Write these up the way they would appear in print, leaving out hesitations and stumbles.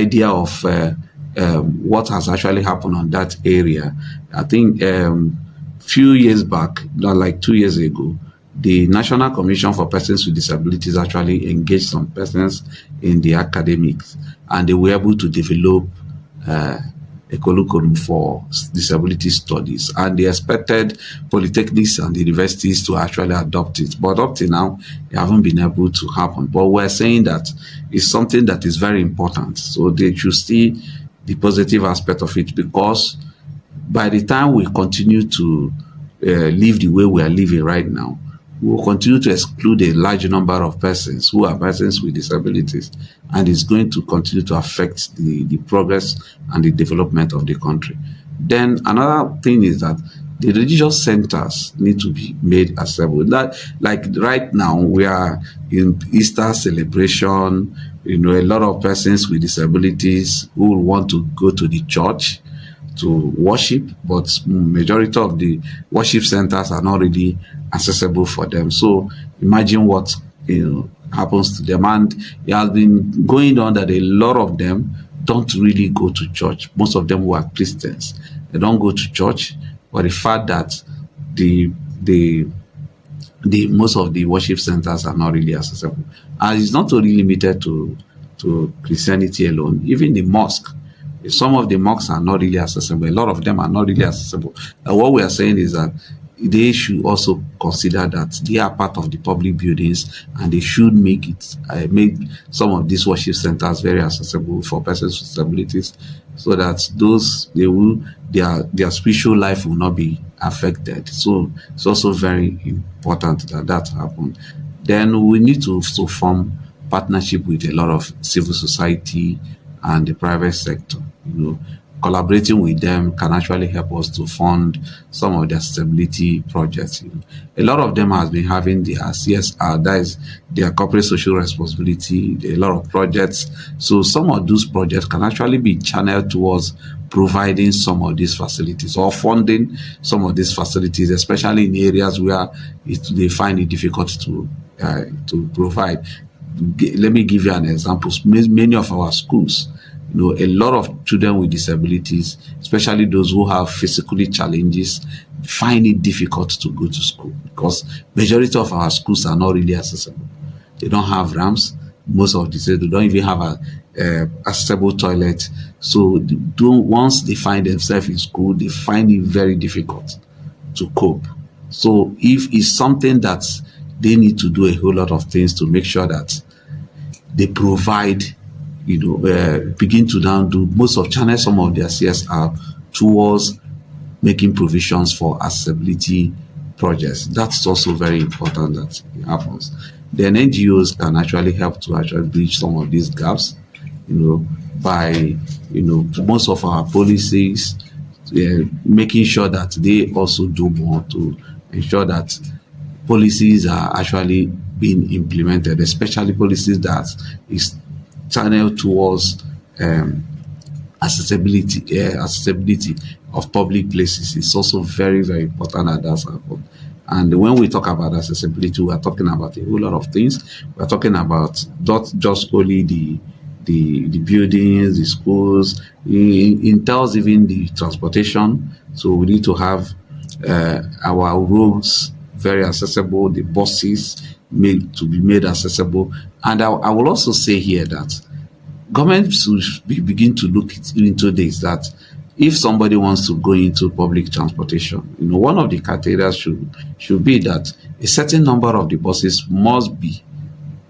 idea of what has actually happened on that area, I think few years back, not like 2 years ago, the National Commission for Persons with Disabilities actually engaged some persons in the academics, and they were able to develop a curriculum for disability studies, and they expected polytechnics and the universities to actually adopt it, but up to now it haven't been able to happen. But we're saying that it's something that is very important, so they should see the positive aspect of it, because by the time we continue to live the way we are living right now, we will continue to exclude a large number of persons who are persons with disabilities, and it's going to continue to affect the progress and the development of the country. Then another thing is that the religious centers need to be made accessible. That, like right now, we are in Easter celebration. A lot of persons with disabilities who want to go to the church to worship, but majority of the worship centers are not really accessible for them. So imagine what happens to them, and it has been going on that a lot of them don't really go to church. Most of them who are Christians, they don't go to church, but the fact that the most of the worship centers are not really accessible, and it's not only limited to Christianity alone. Even the mosque, some of the mosques are not really accessible. A lot of them are not really accessible. And what we are saying is that they should also consider that they are part of the public buildings, and they should make some of these worship centers very accessible for persons with disabilities, so that their spiritual life will not be affected. So it's also very important that happens. Then we need to form partnership with a lot of civil society and the private sector. Collaborating with them can actually help us to fund some of their stability projects. A lot of them has been having their CSR, that is their corporate social responsibility, a lot of projects. So some of those projects can actually be channeled towards providing some of these facilities or funding some of these facilities, especially in areas where they find it difficult to provide. Let me give you an example. Many of our schools, a lot of children with disabilities, especially those who have physically challenges, find it difficult to go to school because majority of our schools are not really accessible. They don't have ramps. Most of they don't even have a accessible toilet. So once they find themselves in school, they find it very difficult to cope. So if it's something that they need to do a whole lot of things to make sure that they provide, begin to now do most of channel some of their CSR towards making provisions for accessibility projects. That's also very important that it happens. Then NGOs can actually help to actually bridge some of these gaps, by, most of our policies, making sure that they also do more to ensure that policies are actually being implemented, especially policies that is channeled towards accessibility of public places. It's also very, very important that that's happened. And when we talk about accessibility, we are talking about a whole lot of things. We're talking about not just only the buildings, the schools, entails even the transportation. So we need to have our roads very accessible, the buses to be made accessible. And I will also say here that government should begin to look into this, that if somebody wants to go into public transportation, one of the criteria should be that a certain number of the buses must be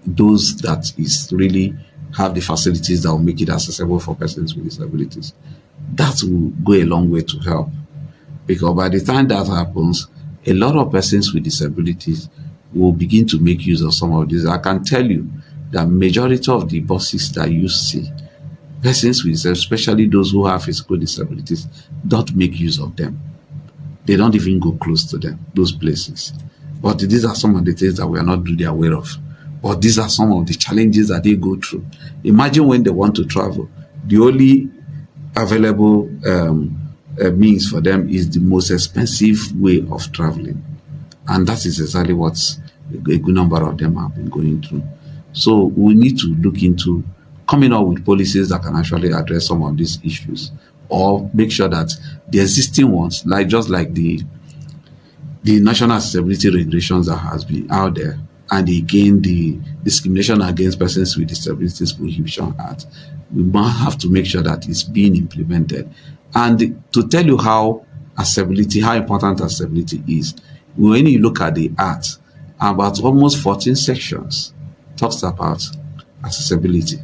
those that is really have the facilities that will make it accessible for persons with disabilities. That will go a long way to help, because by the time that happens, a lot of persons with disabilities will begin to make use of some of these. I can tell you that majority of the buses that you see, persons with, especially those who have physical disabilities, don't make use of them. They don't even go close to them, those places. But these are some of the things that we are not really aware of. But these are some of the challenges that they go through. Imagine when they want to travel, the only available means for them is the most expensive way of traveling. And that is exactly what a good number of them have been going through. So we need to look into coming up with policies that can actually address some of these issues, or make sure that the existing ones, like just like the national accessibility regulations that has been out there, and again the Discrimination Against Persons with Disabilities Prohibition Act, we must have to make sure that it's being implemented. And to tell you how important accessibility is, when you look at the act, about almost 14 sections talks about accessibility.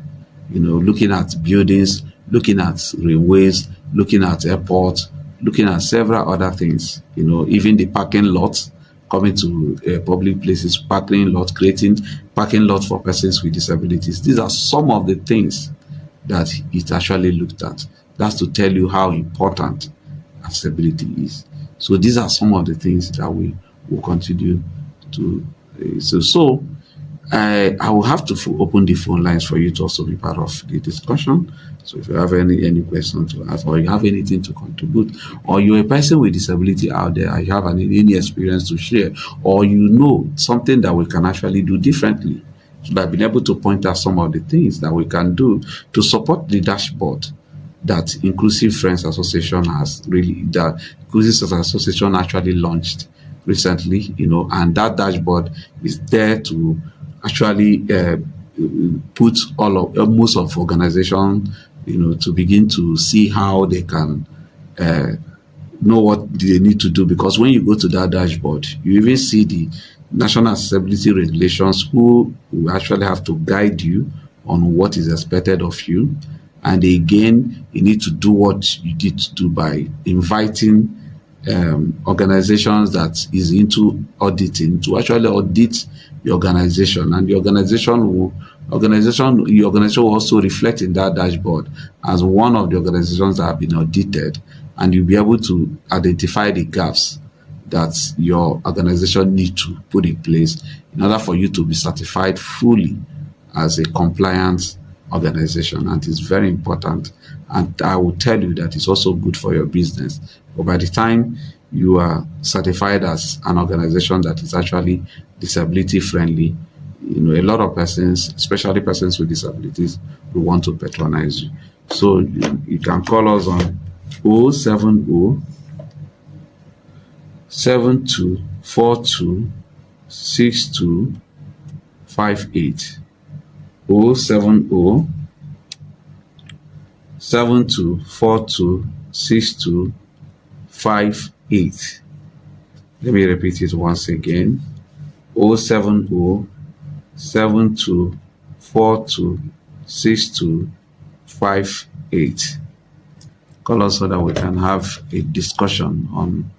Looking at buildings, looking at railways, looking at airports, looking at several other things. Even the parking lots, coming to public places, parking lots, creating parking lots for persons with disabilities. These are some of the things that it actually looked at. That's to tell you how important accessibility is. So these are some of the things that we will continue to. I will have to open the phone lines for you to also be part of the discussion. So if you have any questions to ask, or you have anything to contribute, or you're a person with disability out there, you have any experience to share, or something that we can actually do differently, so that I've been able to point out some of the things that we can do to support the dashboard that Inclusive Friends Association Association actually launched recently, and that dashboard is there to actually put most of organizations, to begin to see how they can know what they need to do. Because when you go to that dashboard, you even see the national accessibility regulations, who will actually have to guide you on what is expected of you. And again, you need to do what you need to do by inviting organizations that is into auditing to actually audit the organization, and the organization will also reflect in that dashboard as one of the organizations that have been audited, and you'll be able to identify the gaps that your organization need to put in place in order for you to be certified fully as a compliant organization. And it's very important, and I will tell you that it's also good for your business. But by the time you are certified as an organization that is actually disability friendly, a lot of persons, especially persons with disabilities, will want to patronize you. So you can call us on 070 7242 6258. 070 7242 6258. Let me repeat it once again. 070 7242 6258. Call us so that we can have a discussion on